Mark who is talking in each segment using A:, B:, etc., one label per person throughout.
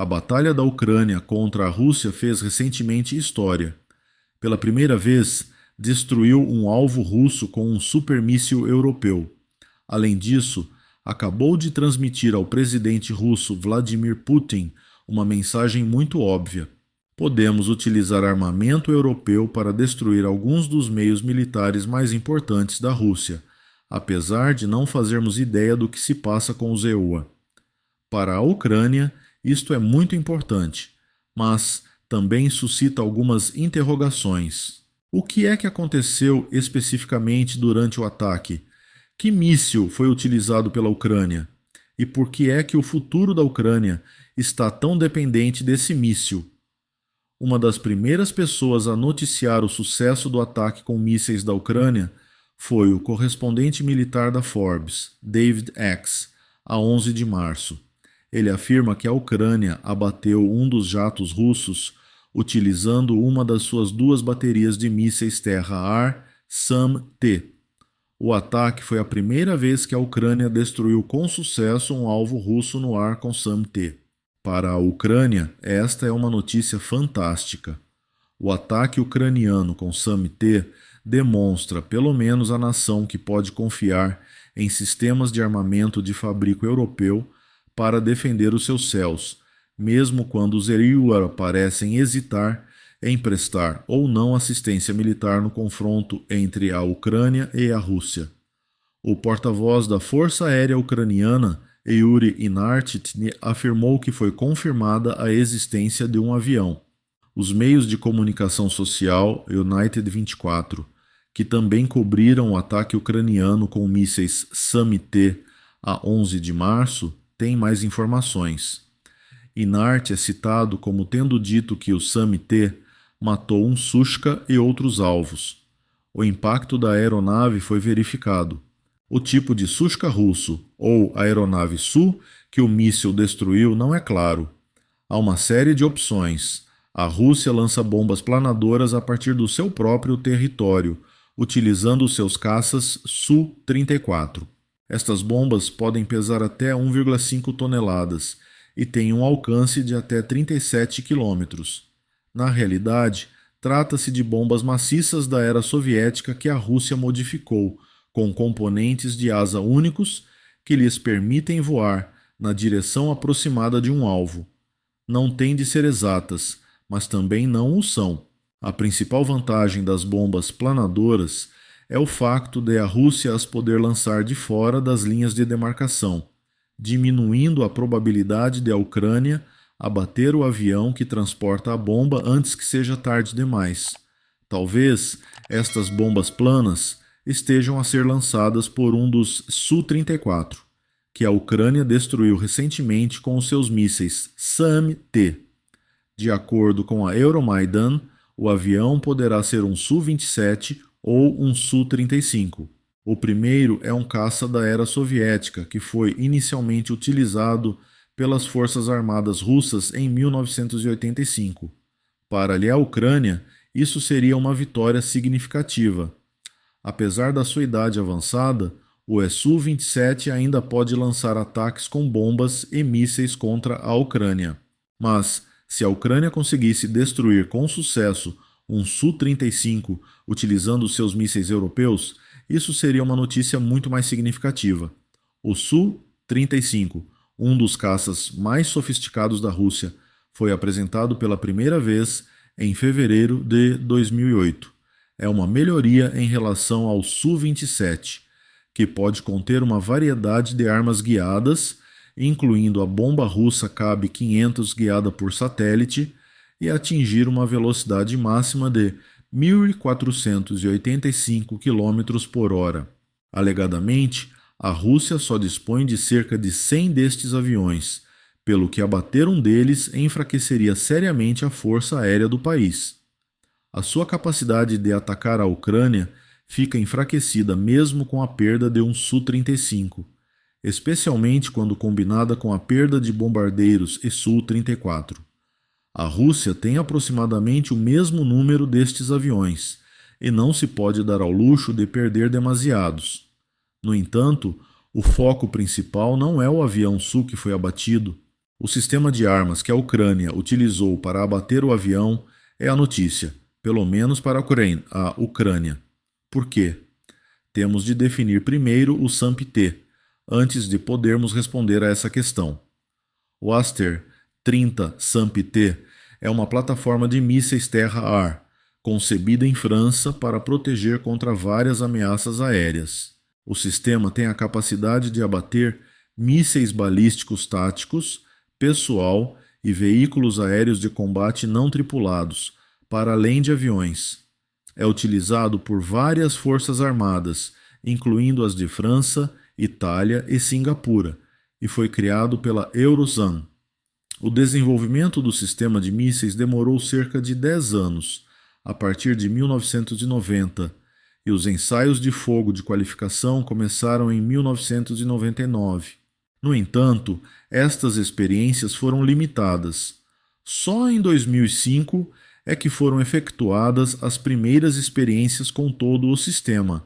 A: A batalha da Ucrânia contra a Rússia fez recentemente história. Pela primeira vez, destruiu um alvo russo com um supermíssil europeu. Além disso, acabou de transmitir ao presidente russo Vladimir Putin uma mensagem muito óbvia: podemos utilizar armamento europeu para destruir alguns dos meios militares mais importantes da Rússia, apesar de não fazermos ideia do que se passa com os EUA. Para a Ucrânia, isto é muito importante, mas também suscita algumas interrogações. O que é que aconteceu especificamente durante o ataque? Que míssil foi utilizado pela Ucrânia? E por que é que o futuro da Ucrânia está tão dependente desse míssil? Uma das primeiras pessoas a noticiar o sucesso do ataque com mísseis da Ucrânia foi o correspondente militar da Forbes, David X, a 11 de março. Ele afirma que a Ucrânia abateu um dos jatos russos utilizando uma das suas duas baterias de mísseis terra-ar SAM-T. O ataque foi a primeira vez que a Ucrânia destruiu com sucesso um alvo russo no ar com SAM-T. Para a Ucrânia, esta é uma notícia fantástica. O ataque ucraniano com SAM-T demonstra pelo menos a nação que pode confiar em sistemas de armamento de fabrico europeu para defender os seus céus, mesmo quando os EUA parecem hesitar em prestar ou não assistência militar no confronto entre a Ucrânia e a Rússia. O porta-voz da Força Aérea Ucraniana, Yuri Inartitny, afirmou que foi confirmada a existência de um avião. Os meios de comunicação social United 24, que também cobriram o ataque ucraniano com mísseis SAM-T a 11 de março, têm mais informações. Inart é citado como tendo dito que o SAM-T matou um Sushka e outros alvos. O impacto da aeronave foi verificado. O tipo de Sushka russo ou aeronave Su que o míssil destruiu não é claro. Há uma série de opções. A Rússia lança bombas planadoras a partir do seu próprio território, utilizando os seus caças Su-34. Estas bombas podem pesar até 1,5 toneladas e têm um alcance de até 37 quilômetros. Na realidade, trata-se de bombas maciças da era soviética que a Rússia modificou, com componentes de asa únicos que lhes permitem voar na direção aproximada de um alvo. Não têm de ser exatas, mas também não o são. A principal vantagem das bombas planadoras é o facto de a Rússia as poder lançar de fora das linhas de demarcação, diminuindo a probabilidade de a Ucrânia abater o avião que transporta a bomba antes que seja tarde demais. Talvez estas bombas planas estejam a ser lançadas por um dos Su-34, que a Ucrânia destruiu recentemente com os seus mísseis SAM-T. De acordo com a Euromaidan, o avião poderá ser um Su-27 ou um Su-35. O primeiro é um caça da era soviética, que foi inicialmente utilizado pelas Forças Armadas Russas em 1985. Para a Ucrânia, isso seria uma vitória significativa. Apesar da sua idade avançada, o Su-27 ainda pode lançar ataques com bombas e mísseis contra a Ucrânia. Mas, se a Ucrânia conseguisse destruir com sucesso um Su-35 utilizando seus mísseis europeus, isso seria uma notícia muito mais significativa. O Su-35, um dos caças mais sofisticados da Rússia, foi apresentado pela primeira vez em fevereiro de 2008. É uma melhoria em relação ao Su-27, que pode conter uma variedade de armas guiadas, incluindo a bomba russa Kab-500 guiada por satélite, e atingir uma velocidade máxima de 1.485 km por hora. Alegadamente, a Rússia só dispõe de cerca de 100 destes aviões, pelo que abater um deles enfraqueceria seriamente a força aérea do país. A sua capacidade de atacar a Ucrânia fica enfraquecida mesmo com a perda de um Su-35, especialmente quando combinada com a perda de bombardeiros e Su-34. A Rússia tem aproximadamente o mesmo número destes aviões, e não se pode dar ao luxo de perder demasiados. No entanto, o foco principal não é o avião Su que foi abatido. O sistema de armas que a Ucrânia utilizou para abater o avião é a notícia, pelo menos para a Ucrânia. Por quê? Temos de definir primeiro o SAMP-T, antes de podermos responder a essa questão. O Aster-30 SAMP-T é uma plataforma de mísseis terra-ar, concebida em França para proteger contra várias ameaças aéreas. O sistema tem a capacidade de abater mísseis balísticos táticos, pessoal e veículos aéreos de combate não tripulados, para além de aviões. É utilizado por várias forças armadas, incluindo as de França, Itália e Singapura, e foi criado pela Eurosan. O desenvolvimento do sistema de mísseis demorou cerca de 10 anos, a partir de 1990, e os ensaios de fogo de qualificação começaram em 1999. No entanto, estas experiências foram limitadas. Só em 2005 é que foram efetuadas as primeiras experiências com todo o sistema.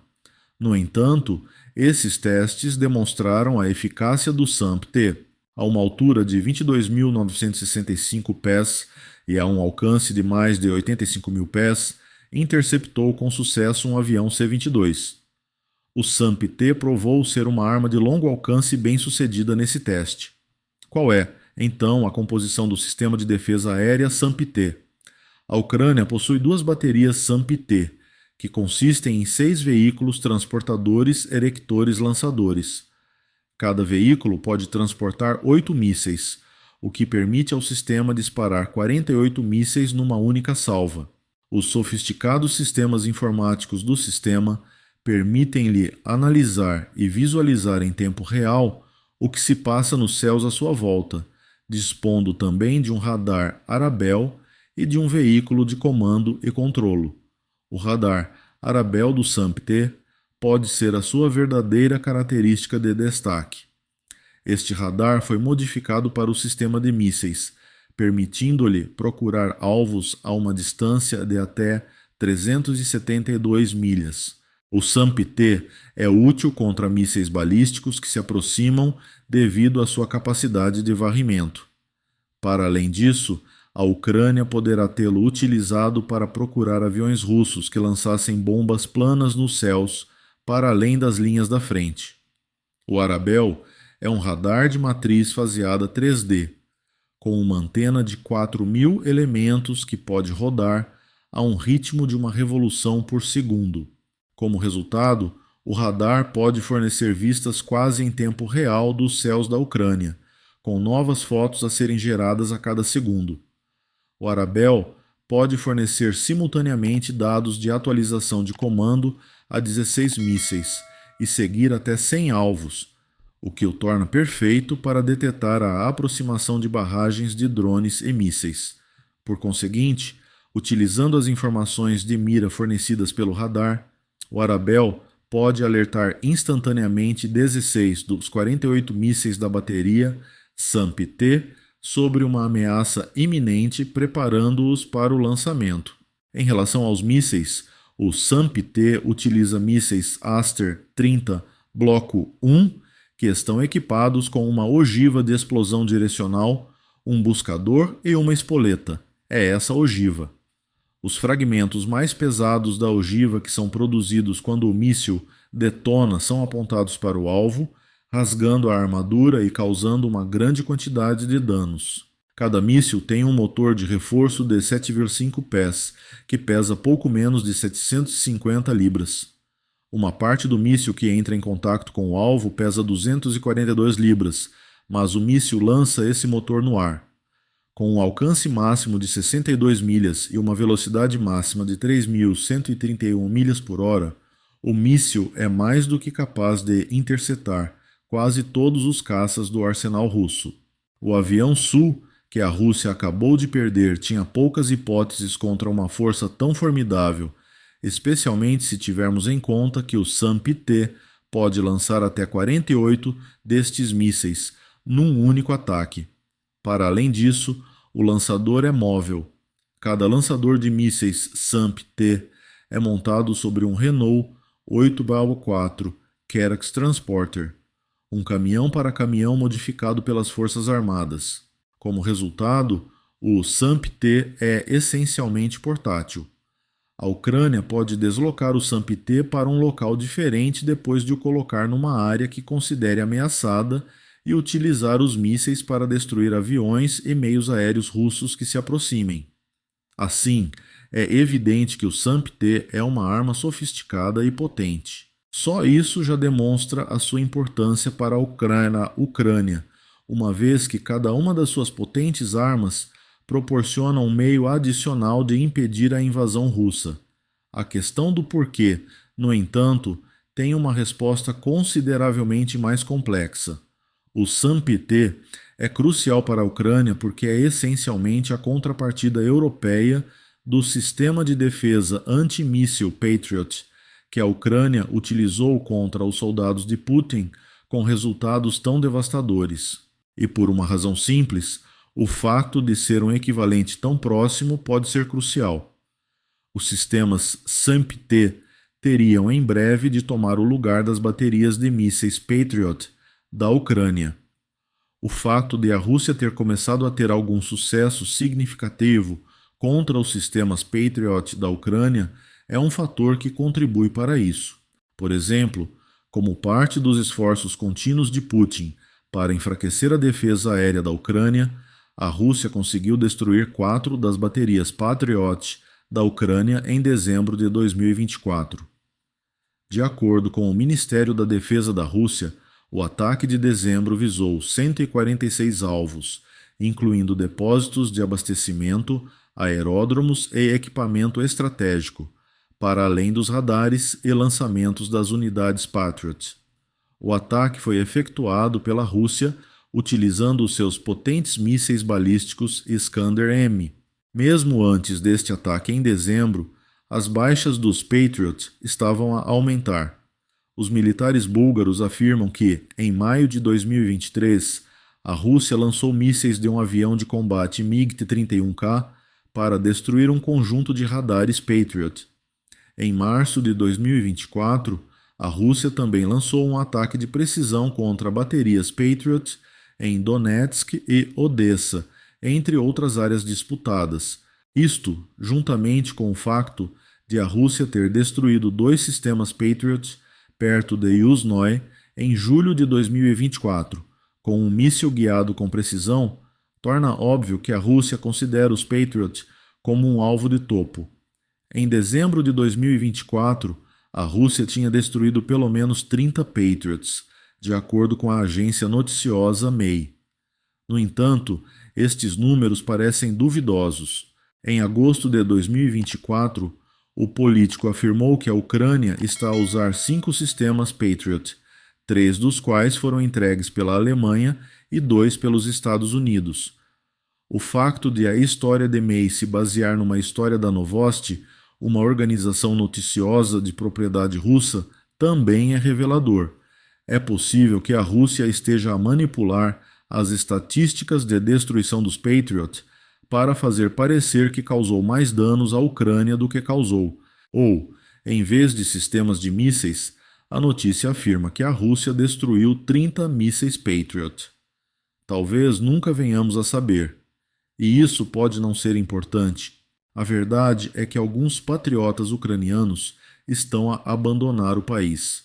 A: No entanto, esses testes demonstraram a eficácia do SAMP-T. A uma altura de 22.965 pés e a um alcance de mais de 85.000 pés, interceptou com sucesso um avião C-22. O SAMP-T provou ser uma arma de longo alcance bem-sucedida nesse teste. Qual é, então, a composição do sistema de defesa aérea SAMP-T? A Ucrânia possui 2 baterias SAMP-T, que consistem em 6 veículos transportadores erectores lançadores. Cada veículo pode transportar 8 mísseis, o que permite ao sistema disparar 48 mísseis numa única salva. Os sofisticados sistemas informáticos do sistema permitem-lhe analisar e visualizar em tempo real o que se passa nos céus à sua volta, dispondo também de um radar Arabel e de um veículo de comando e controlo. O radar Arabel do SAMP-T pode ser a sua verdadeira característica de destaque. Este radar foi modificado para o sistema de mísseis, permitindo-lhe procurar alvos a uma distância de até 372 milhas. O SAMP-T é útil contra mísseis balísticos que se aproximam devido à sua capacidade de varrimento. Para além disso, a Ucrânia poderá tê-lo utilizado para procurar aviões russos que lançassem bombas planas nos céus para além das linhas da frente. O Arabel é um radar de matriz faseada 3D, com uma antena de 4.000 elementos que pode rodar a um ritmo de uma revolução por segundo. Como resultado, o radar pode fornecer vistas quase em tempo real dos céus da Ucrânia, com novas fotos a serem geradas a cada segundo. O Arabel pode fornecer simultaneamente dados de atualização de comando a 16 mísseis e seguir até 100 alvos, o que o torna perfeito para detectar a aproximação de barragens de drones e mísseis. Por conseguinte, utilizando as informações de mira fornecidas pelo radar, o Arabel pode alertar instantaneamente 16 dos 48 mísseis da bateria SAMP-T sobre uma ameaça iminente, preparando-os para o lançamento. Em relação aos mísseis, o SAMP-T utiliza mísseis Aster-30 Bloco 1, que estão equipados com uma ogiva de explosão direcional, um buscador e uma espoleta. É essa ogiva. Os fragmentos mais pesados da ogiva que são produzidos quando o míssil detona são apontados para o alvo, rasgando a armadura e causando uma grande quantidade de danos. Cada míssil tem um motor de reforço de 7,5 pés, que pesa pouco menos de 750 libras. Uma parte do míssil que entra em contato com o alvo pesa 242 libras, mas o míssil lança esse motor no ar. Com um alcance máximo de 62 milhas e uma velocidade máxima de 3.131 milhas por hora, o míssil é mais do que capaz de interceptar quase todos os caças do arsenal russo. O avião Sul, que a Rússia acabou de perder, tinha poucas hipóteses contra uma força tão formidável, especialmente se tivermos em conta que o SAMP-T pode lançar até 48 destes mísseis num único ataque. Para além disso, o lançador é móvel. Cada lançador de mísseis SAMP-T é montado sobre um Renault 8x4 Karax Transporter, um caminhão para caminhão modificado pelas Forças Armadas. Como resultado, o SAMP-T é essencialmente portátil. A Ucrânia pode deslocar o SAMP-T para um local diferente depois de o colocar numa área que considere ameaçada e utilizar os mísseis para destruir aviões e meios aéreos russos que se aproximem. Assim, é evidente que o SAMP-T é uma arma sofisticada e potente. Só isso já demonstra a sua importância para a Ucrânia, uma vez que cada uma das suas potentes armas proporciona um meio adicional de impedir a invasão russa. A questão do porquê, no entanto, tem uma resposta consideravelmente mais complexa. O SAMP-T é crucial para a Ucrânia porque é essencialmente a contrapartida europeia do sistema de defesa antimíssil Patriot, que a Ucrânia utilizou contra os soldados de Putin com resultados tão devastadores. E por uma razão simples, o fato de ser um equivalente tão próximo pode ser crucial. Os sistemas SAMP-T teriam em breve de tomar o lugar das baterias de mísseis Patriot da Ucrânia. O fato de a Rússia ter começado a ter algum sucesso significativo contra os sistemas Patriot da Ucrânia é um fator que contribui para isso. Por exemplo, como parte dos esforços contínuos de Putin para enfraquecer a defesa aérea da Ucrânia, a Rússia conseguiu destruir 4 das baterias Patriot da Ucrânia em dezembro de 2024. De acordo com o Ministério da Defesa da Rússia, o ataque de dezembro visou 146 alvos, incluindo depósitos de abastecimento, aeródromos e equipamento estratégico, para além dos radares e lançamentos das unidades Patriot. O ataque foi efetuado pela Rússia utilizando os seus potentes mísseis balísticos Iskander-M. Mesmo antes deste ataque em dezembro, as baixas dos Patriot estavam a aumentar. Os militares búlgaros afirmam que, em maio de 2023, a Rússia lançou mísseis de um avião de combate MiG-31K para destruir um conjunto de radares Patriot. Em março de 2024, a Rússia também lançou um ataque de precisão contra baterias Patriot em Donetsk e Odessa, entre outras áreas disputadas. Isto, juntamente com o facto de a Rússia ter destruído 2 sistemas Patriot perto de Yuzhnoye em julho de 2024, com um míssil guiado com precisão, torna óbvio que a Rússia considera os Patriot como um alvo de topo. Em dezembro de 2024, a Rússia tinha destruído pelo menos 30 Patriots, de acordo com a agência noticiosa MEI. No entanto, estes números parecem duvidosos. Em agosto de 2024, o político afirmou que a Ucrânia está a usar 5 sistemas Patriot, 3 dos quais foram entregues pela Alemanha e 2 pelos Estados Unidos. O facto de a história de MEI se basear numa história da Novosti, uma organização noticiosa de propriedade russa, também é revelador. É possível que a Rússia esteja a manipular as estatísticas de destruição dos Patriot para fazer parecer que causou mais danos à Ucrânia do que causou. Ou, em vez de sistemas de mísseis, a notícia afirma que a Rússia destruiu 30 mísseis Patriot. Talvez nunca venhamos a saber. E isso pode não ser importante. A verdade é que alguns patriotas ucranianos estão a abandonar o país.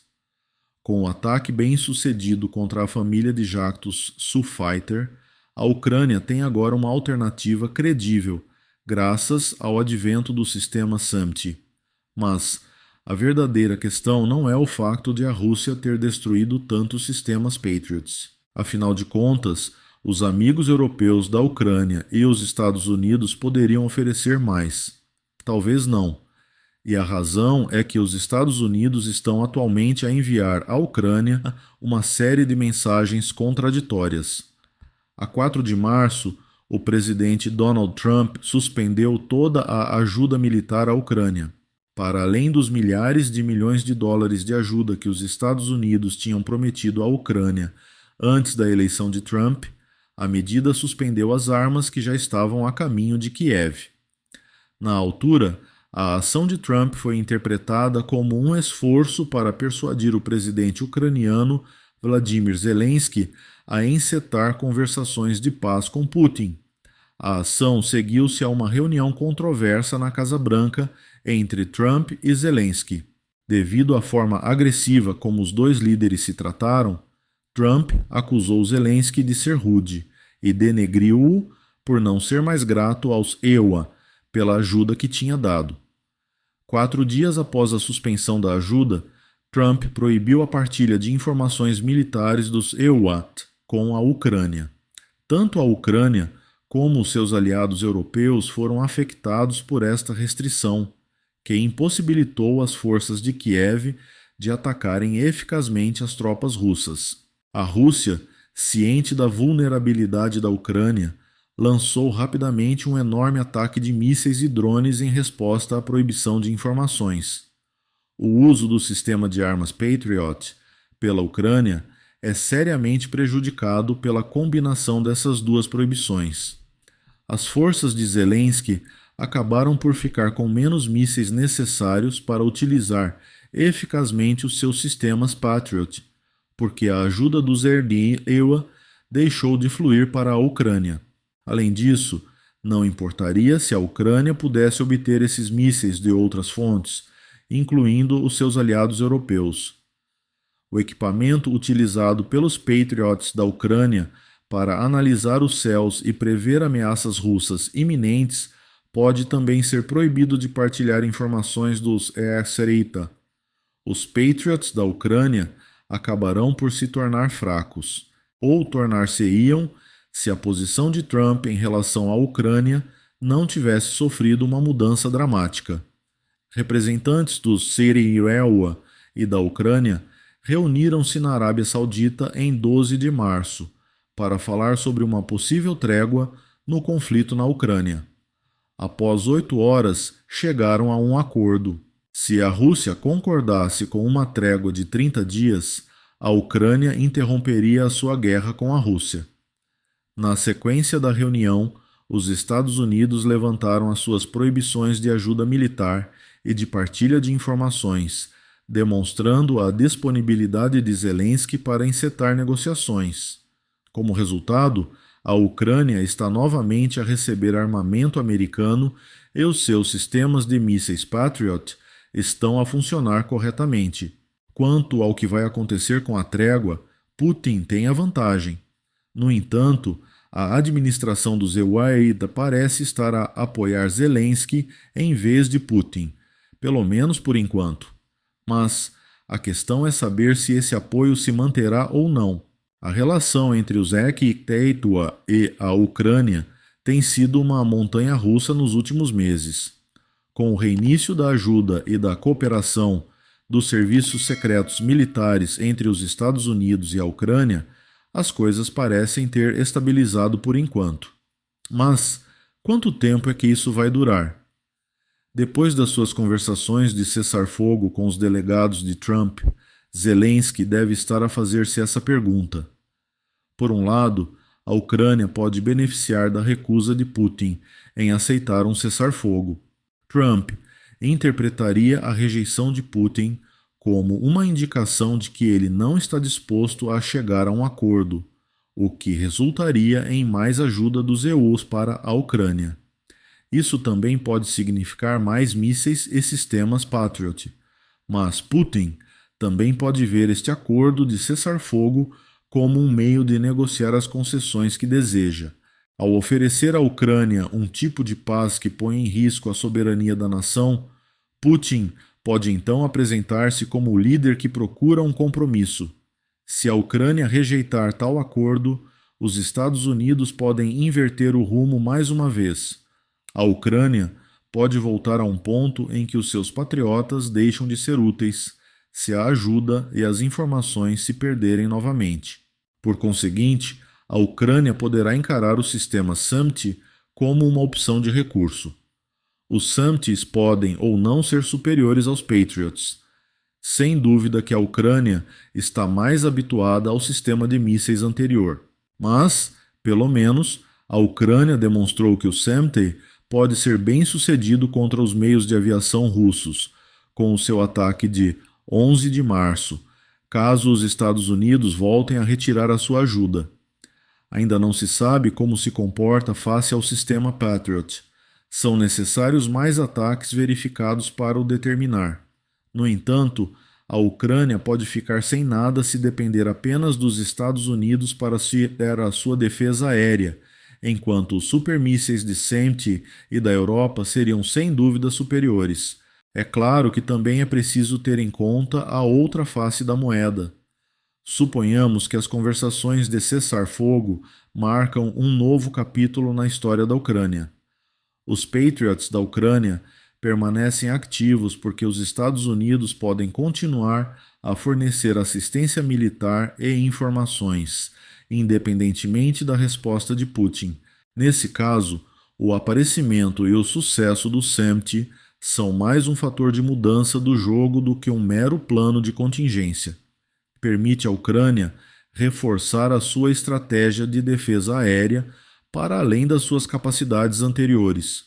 A: Com o ataque bem-sucedido contra a família de jactos Su-Fighter, a Ucrânia tem agora uma alternativa credível, graças ao advento do sistema SAMP. Mas a verdadeira questão não é o facto de a Rússia ter destruído tantos sistemas Patriots. Afinal de contas, os amigos europeus da Ucrânia e os Estados Unidos poderiam oferecer mais. Talvez não. E a razão é que os Estados Unidos estão atualmente a enviar à Ucrânia uma série de mensagens contraditórias. A 4 de março, o presidente Donald Trump suspendeu toda a ajuda militar à Ucrânia. Para além dos milhares de milhões de dólares de ajuda que os Estados Unidos tinham prometido à Ucrânia antes da eleição de Trump, a medida suspendeu as armas que já estavam a caminho de Kiev. Na altura, a ação de Trump foi interpretada como um esforço para persuadir o presidente ucraniano Vladimir Zelensky a encetar conversações de paz com Putin. A ação seguiu-se a uma reunião controversa na Casa Branca entre Trump e Zelensky. Devido à forma agressiva como os dois líderes se trataram, Trump acusou Zelensky de ser rude e denegriu-o por não ser mais grato aos EUA pela ajuda que tinha dado. 4 dias após a suspensão da ajuda, Trump proibiu a partilha de informações militares dos EUAT com a Ucrânia. Tanto a Ucrânia como os seus aliados europeus foram afetados por esta restrição, que impossibilitou as forças de Kiev de atacarem eficazmente as tropas russas. A Rússia, ciente da vulnerabilidade da Ucrânia, lançou rapidamente um enorme ataque de mísseis e drones em resposta à proibição de informações. O uso do sistema de armas Patriot pela Ucrânia é seriamente prejudicado pela combinação dessas duas proibições. As forças de Zelensky acabaram por ficar com menos mísseis necessários para utilizar eficazmente os seus sistemas Patriot, porque a ajuda dos EUA deixou de fluir para a Ucrânia. Além disso, não importaria se a Ucrânia pudesse obter esses mísseis de outras fontes, incluindo os seus aliados europeus. O equipamento utilizado pelos Patriots da Ucrânia para analisar os céus e prever ameaças russas iminentes pode também ser proibido de partilhar informações dos ESRITA. Os Patriots da Ucrânia acabarão por se tornar fracos, ou tornar-se-iam se a posição de Trump em relação à Ucrânia não tivesse sofrido uma mudança dramática. Representantes dos Syria e da Ucrânia reuniram-se na Arábia Saudita em 12 de março para falar sobre uma possível trégua no conflito na Ucrânia. Após 8 horas, chegaram a um acordo. Se a Rússia concordasse com uma trégua de 30 dias, a Ucrânia interromperia a sua guerra com a Rússia. Na sequência da reunião, os Estados Unidos levantaram as suas proibições de ajuda militar e de partilha de informações, demonstrando a disponibilidade de Zelensky para encetar negociações. Como resultado, a Ucrânia está novamente a receber armamento americano e os seus sistemas de mísseis Patriot estão a funcionar corretamente. Quanto ao que vai acontecer com a trégua, Putin tem a vantagem. No entanto, a administração dos EUA parece estar a apoiar Zelensky em vez de Putin, pelo menos por enquanto. Mas a questão é saber se esse apoio se manterá ou não. A relação entre os EUA e a Ucrânia tem sido uma montanha-russa nos últimos meses. Com o reinício da ajuda e da cooperação dos serviços secretos militares entre os Estados Unidos e a Ucrânia, as coisas parecem ter estabilizado por enquanto. Mas quanto tempo é que isso vai durar? Depois das suas conversações de cessar-fogo com os delegados de Trump, Zelensky deve estar a fazer-se essa pergunta. Por um lado, a Ucrânia pode beneficiar da recusa de Putin em aceitar um cessar-fogo. Trump interpretaria a rejeição de Putin como uma indicação de que ele não está disposto a chegar a um acordo, o que resultaria em mais ajuda dos EUs para a Ucrânia. Isso também pode significar mais mísseis e sistemas Patriot, mas Putin também pode ver este acordo de cessar-fogo como um meio de negociar as concessões que deseja. Ao oferecer à Ucrânia um tipo de paz que põe em risco a soberania da nação, Putin pode então apresentar-se como o líder que procura um compromisso. Se a Ucrânia rejeitar tal acordo, os Estados Unidos podem inverter o rumo mais uma vez. A Ucrânia pode voltar a um ponto em que os seus patriotas deixam de ser úteis, se a ajuda e as informações se perderem novamente. Por conseguinte, a Ucrânia poderá encarar o sistema SAMT como uma opção de recurso. Os SAMTs podem ou não ser superiores aos Patriots. Sem dúvida que a Ucrânia está mais habituada ao sistema de mísseis anterior. Mas, pelo menos, a Ucrânia demonstrou que o SAMT pode ser bem sucedido contra os meios de aviação russos, com o seu ataque de 11 de março, caso os Estados Unidos voltem a retirar a sua ajuda. Ainda não se sabe como se comporta face ao sistema Patriot. São necessários mais ataques verificados para o determinar. No entanto, a Ucrânia pode ficar sem nada se depender apenas dos Estados Unidos para ter a sua defesa aérea, enquanto os supermísseis de SAMP e da Europa seriam sem dúvida superiores. É claro que também é preciso ter em conta a outra face da moeda. Suponhamos que as conversações de cessar-fogo marcam um novo capítulo na história da Ucrânia. Os Patriots da Ucrânia permanecem ativos porque os Estados Unidos podem continuar a fornecer assistência militar e informações, independentemente da resposta de Putin. Nesse caso, o aparecimento e o sucesso do SAMT são mais um fator de mudança do jogo do que um mero plano de contingência. Permite à Ucrânia reforçar a sua estratégia de defesa aérea para além das suas capacidades anteriores.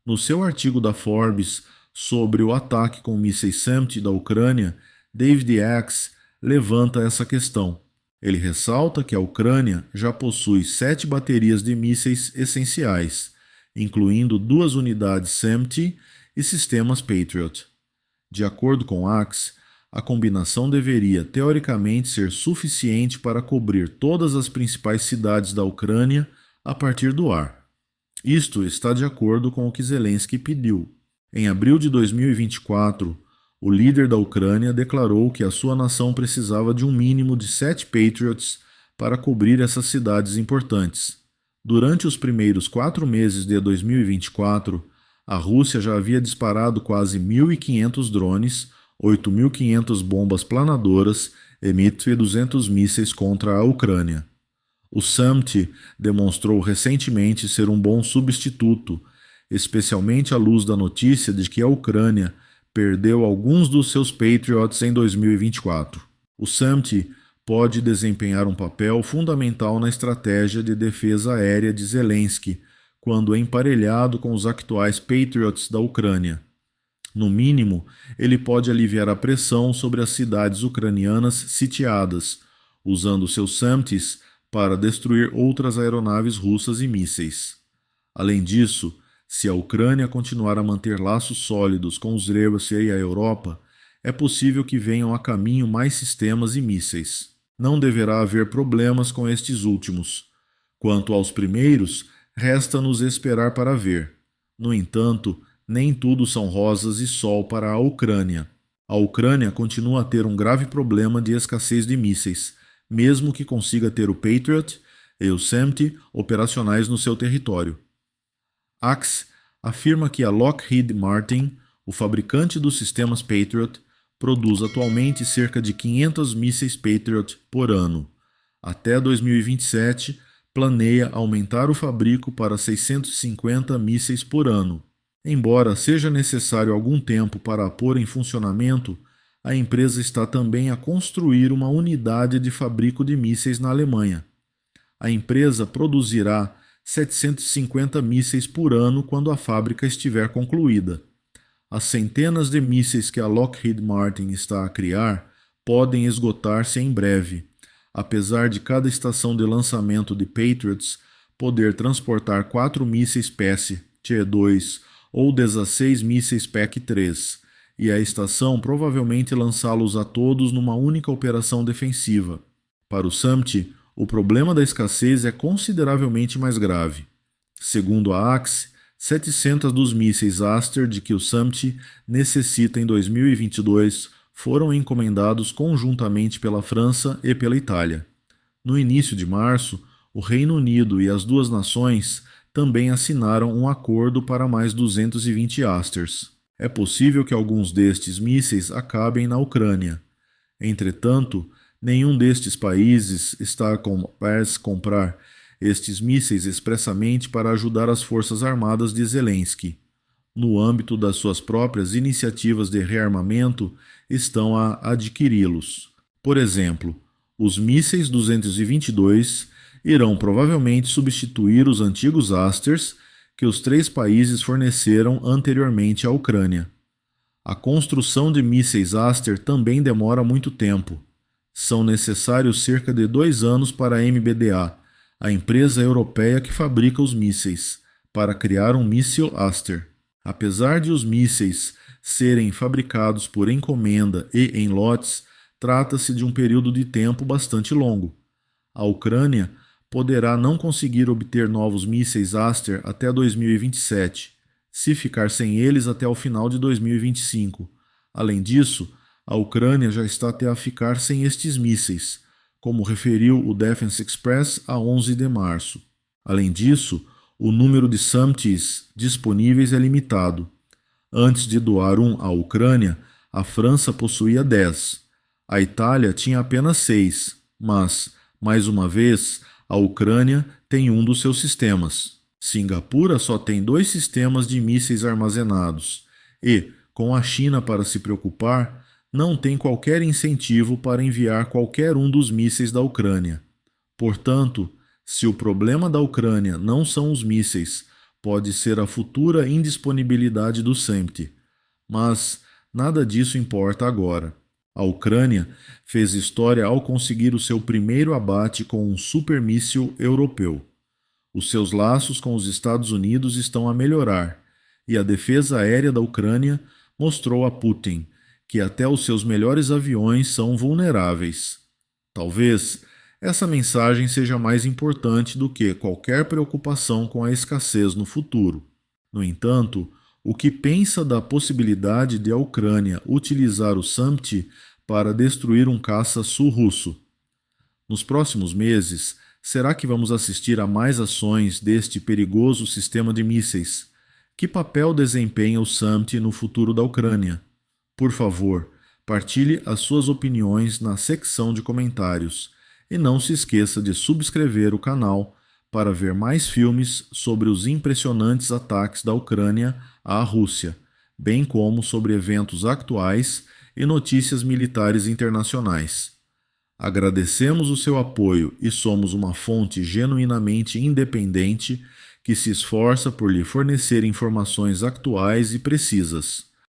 A: No seu artigo da Forbes sobre o ataque com mísseis SAMT da Ucrânia, David Axe levanta essa questão. Ele ressalta que a Ucrânia já possui 7 baterias de mísseis essenciais, incluindo 2 unidades SAMT e sistemas Patriot. De acordo com Axe, a combinação deveria teoricamente ser suficiente para cobrir todas as principais cidades da Ucrânia a partir do ar. Isto está de acordo com o que Zelensky pediu. Em abril de 2024, o líder da Ucrânia declarou que a sua nação precisava de um mínimo de 7 Patriots para cobrir essas cidades importantes. Durante os primeiros 4 meses de 2024, a Rússia já havia disparado quase 1.500 drones, 8.500 bombas planadoras e 1.200 mísseis contra a Ucrânia. O SAMT demonstrou recentemente ser um bom substituto, especialmente à luz da notícia de que a Ucrânia perdeu alguns dos seus Patriots em 2024. O SAMT pode desempenhar um papel fundamental na estratégia de defesa aérea de Zelensky, quando emparelhado com os atuais Patriots da Ucrânia. No mínimo, ele pode aliviar a pressão sobre as cidades ucranianas sitiadas, usando seus SAMTs para destruir outras aeronaves russas e mísseis. Além disso, se a Ucrânia continuar a manter laços sólidos com os Rússia e a Europa, é possível que venham a caminho mais sistemas e mísseis. Não deverá haver problemas com estes últimos. Quanto aos primeiros, resta-nos esperar para ver. No entanto, nem tudo são rosas e sol para a Ucrânia. A Ucrânia continua a ter um grave problema de escassez de mísseis, mesmo que consiga ter o Patriot e o SAMT operacionais no seu território. Axe afirma que a Lockheed Martin, o fabricante dos sistemas Patriot, produz atualmente cerca de 500 mísseis Patriot por ano. Até 2027, planeia aumentar o fabrico para 650 mísseis por ano. Embora seja necessário algum tempo para a pôr em funcionamento, a empresa está também a construir uma unidade de fabrico de mísseis na Alemanha. A empresa produzirá 750 mísseis por ano quando a fábrica estiver concluída. As centenas de mísseis que a Lockheed Martin está a criar podem esgotar-se em breve, apesar de cada estação de lançamento de Patriots poder transportar 4 mísseis PAC-2 ou 16 mísseis PAC-3, e a estação provavelmente lançá-los a todos numa única operação defensiva. Para o SAMT, o problema da escassez é consideravelmente mais grave. Segundo a Axe, 700 dos mísseis Aster de que o SAMT necessita em 2022 foram encomendados conjuntamente pela França e pela Itália. No início de março, o Reino Unido e as duas nações também assinaram um acordo para mais 220 Asters. É possível que alguns destes mísseis acabem na Ucrânia. Entretanto, nenhum destes países está a comprar estes mísseis expressamente para ajudar as forças armadas de Zelensky. No âmbito das suas próprias iniciativas de rearmamento, estão a adquiri-los. Por exemplo, os mísseis 222 irão provavelmente substituir os antigos Asters que os 3 países forneceram anteriormente à Ucrânia. A construção de mísseis Aster também demora muito tempo. São necessários cerca de 2 anos para a MBDA, a empresa europeia que fabrica os mísseis, para criar um míssil Aster. Apesar de os mísseis serem fabricados por encomenda e em lotes, trata-se de um período de tempo bastante longo. A Ucrânia poderá não conseguir obter novos mísseis Aster até 2027, se ficar sem eles até o final de 2025. Além disso, a Ucrânia já está até a ficar sem estes mísseis, como referiu o Defense Express a 11 de março. Além disso, o número de SAMTs disponíveis é limitado. Antes de doar um à Ucrânia, a França possuía 10. A Itália tinha apenas 6, mas, mais uma vez, a Ucrânia tem um dos seus sistemas. Singapura só tem 2 sistemas de mísseis armazenados e, com a China para se preocupar, não tem qualquer incentivo para enviar qualquer um dos mísseis da Ucrânia. Portanto, se o problema da Ucrânia não são os mísseis, pode ser a futura indisponibilidade do SAMT. Mas nada disso importa agora. A Ucrânia fez história ao conseguir o seu primeiro abate com um supermíssil europeu. Os seus laços com os Estados Unidos estão a melhorar, e a defesa aérea da Ucrânia mostrou a Putin que até os seus melhores aviões são vulneráveis. Talvez essa mensagem seja mais importante do que qualquer preocupação com a escassez no futuro. No entanto, o que pensa da possibilidade de a Ucrânia utilizar o SAMT para destruir um caça sul-russo? Nos próximos meses, será que vamos assistir a mais ações deste perigoso sistema de mísseis? Que papel desempenha o SAMT no futuro da Ucrânia? Por favor, partilhe as suas opiniões na secção de comentários e não se esqueça de subscrever o canal para ver mais filmes sobre os impressionantes ataques da Ucrânia à Rússia, bem como sobre eventos atuais e notícias militares internacionais. Agradecemos o seu apoio e somos uma fonte genuinamente independente que se esforça por lhe fornecer informações atuais e precisas.